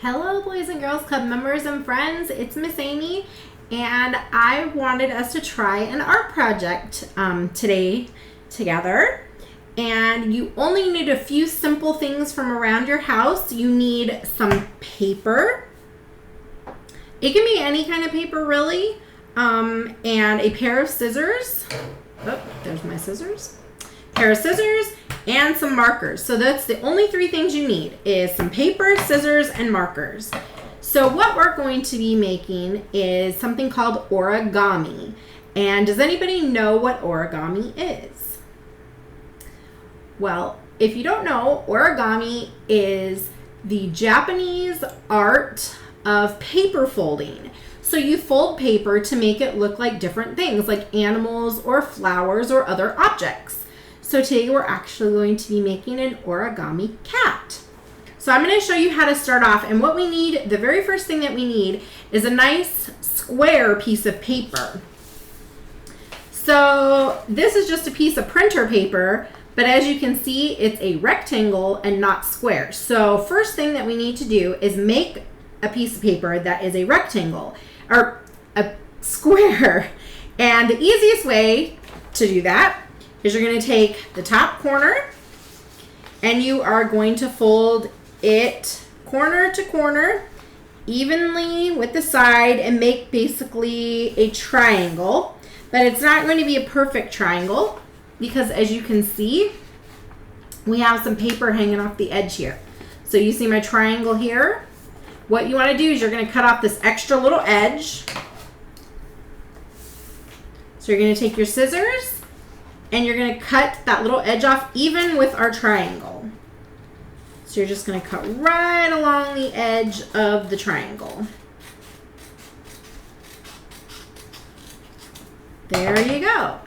Hello Boys and Girls Club members and friends, it's Miss Amy and I wanted us to try an art project today together. And you only need a few simple things from around your house. You need some paper. It can be any kind of paper really, and a pair of scissors. Oh, there's my scissors. Pair of scissors and some markers. So that's the only three things you need is some paper, scissors, and markers. So what we're going to be making is something called origami. And does anybody know what origami is? Well, if you don't know, origami is the Japanese art of paper folding. So you fold paper to make it look like different things, like animals or flowers or other objects. So today we're actually going to be making an origami cat. So I'm going to show you how to start off, and what we need, the very first thing that we need is a nice square piece of paper. So this is just a piece of printer paper, but as you can see, it's a rectangle and not square. So first thing that we need to do is make a piece of paper that is a rectangle or a square. And the easiest way to do that is you're going to take the top corner and you are going to fold it corner to corner evenly with the side and make basically a triangle. But it's not going to be a perfect triangle because as you can see, we have some paper hanging off the edge here. So you see my triangle here. What you want to do is you're going to cut off this extra little edge. So you're going to take your scissors and you're going to cut that little edge off even with our triangle. So you're just going to cut right along the edge of the triangle. There you go.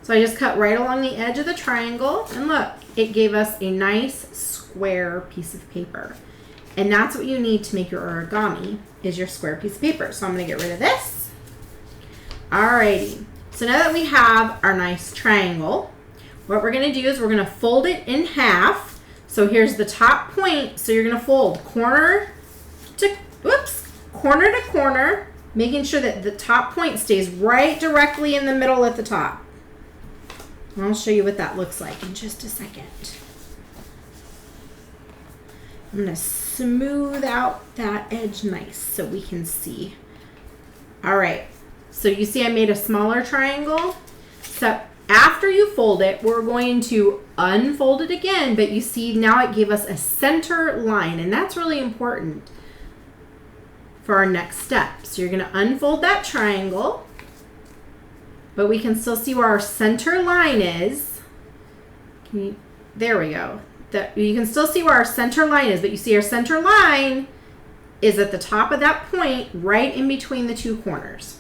So I just cut right along the edge of the triangle, and look, it gave us a nice square piece of paper. And that's what you need to make your origami, is your square piece of paper. So I'm going to get rid of this. Alrighty. So now that we have our nice triangle, what we're going to do is we're going to fold it in half. So here's the top point. So you're going to fold corner to corner, making sure that the top point stays right directly in the middle at the top. And I'll show you what that looks like in just a second. I'm going to smooth out that edge nice so we can see. All right. So you see I made a smaller triangle. So after you fold it, we're going to unfold it again, but you see now it gave us a center line, and that's really important for our next step. So you're going to unfold that triangle, but we can still see where our center line is. There we go. You can still see where our center line is, but you see our center line is at the top of that point, right in between the two corners.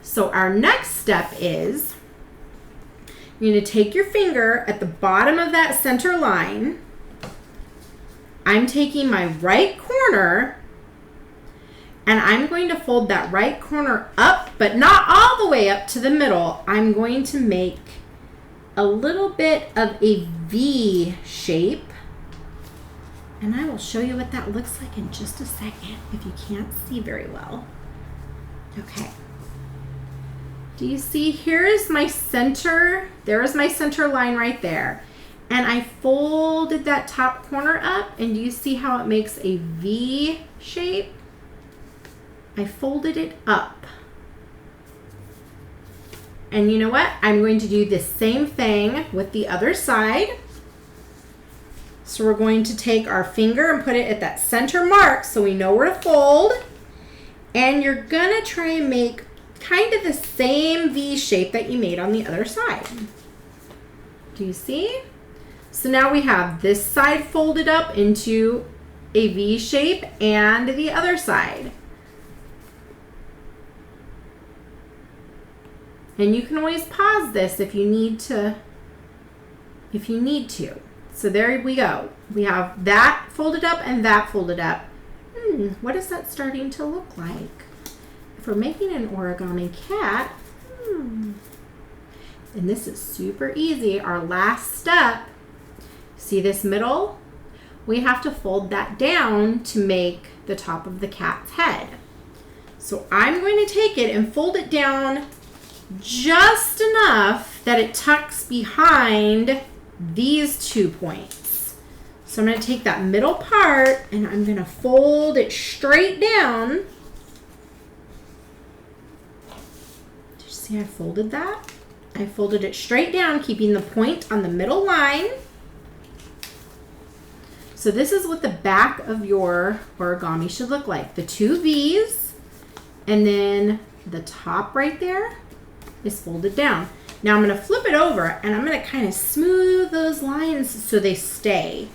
So our next step is you're going to take your finger at the bottom of that center line. I'm taking my right corner and I'm going to fold that right corner up, but not all the way up to the middle. I'm going to make a little bit of a V shape. And I will show you what that looks like in just a second if you can't see very well. Okay. Do you see, here's my center, there is my center line right there. And I folded that top corner up, and do you see how it makes a V shape? I folded it up. And you know what? I'm going to do the same thing with the other side. So we're going to take our finger and put it at that center mark so we know where to fold. And you're gonna try and make kind of the same V shape that you made on the other side. Do you see? So now we have this side folded up into a V shape and the other side. And you can always pause this if you need to. So there we go. We have that folded up and that folded up. What is that starting to look like? If we're making an origami cat, and this is super easy. Our last step, see this middle? we have to fold that down to make the top of the cat's head. So I'm going to take it and fold it down just enough that it tucks behind these 2 points. So I'm going to take that middle part and I'm going to fold it straight down. Did you see I folded that? I folded it straight down, keeping the point on the middle line. So this is what the back of your origami should look like. The 2 V's, and then the top right there is folded down. Now I'm going to flip it over and I'm going to kind of smooth those lines so they stay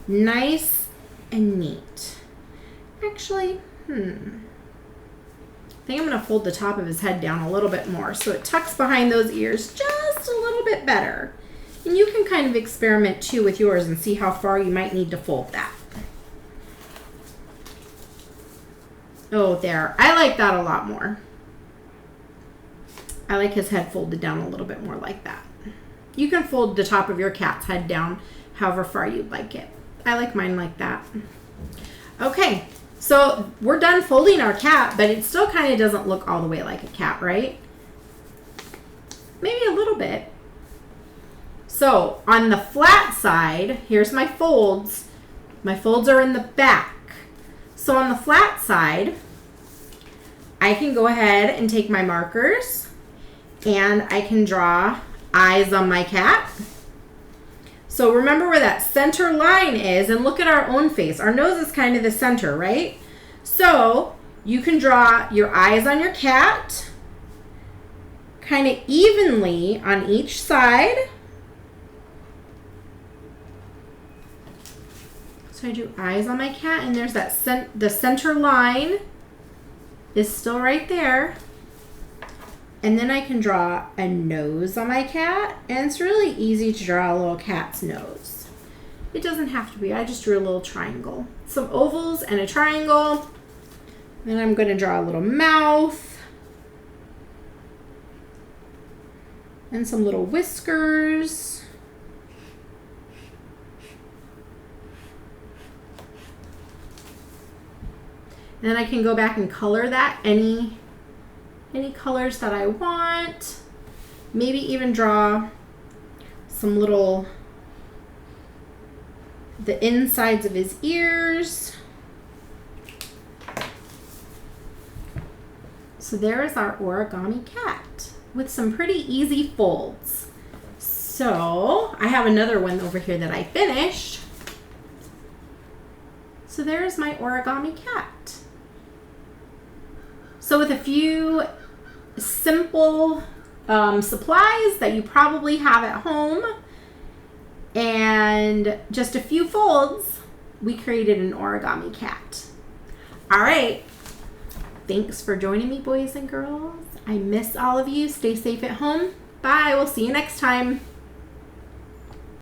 nice and neat. Actually, I think I'm going to fold the top of his head down a little bit more so it tucks behind those ears just a little bit better. And you can kind of experiment too with yours and see how far you might need to fold that. Oh, there. I like that a lot more. I like his head folded down a little bit more like that. You can fold the top of your cat's head down however far you'd like it. I like mine like that. Okay, so we're done folding our cat, but it still kind of doesn't look all the way like a cat, right? Maybe a little bit. So on the flat side, here's my folds. My folds are in the back. So on the flat side, I can go ahead and take my markers and I can draw eyes on my cat. So remember where that center line is and look at our own face. Our nose is kind of the center, right? So you can draw your eyes on your cat kind of evenly on each side. So I drew eyes on my cat, and there's that the center line is still right there. And then I can draw a nose on my cat, and it's really easy to draw a little cat's nose. It doesn't have to be. I just drew a little triangle. Some ovals and a triangle. Then I'm going to draw a little mouth. And some little whiskers. Then I can go back and color that any colors that I want. Maybe even draw some little, the insides of his ears. So there is our origami cat with some pretty easy folds. So I have another one over here that I finished. So there's my origami cat. So with a few simple supplies that you probably have at home and just a few folds, we created an origami cat. All right. Thanks for joining me, boys and girls. I miss all of you. Stay safe at home. Bye. We'll see you next time.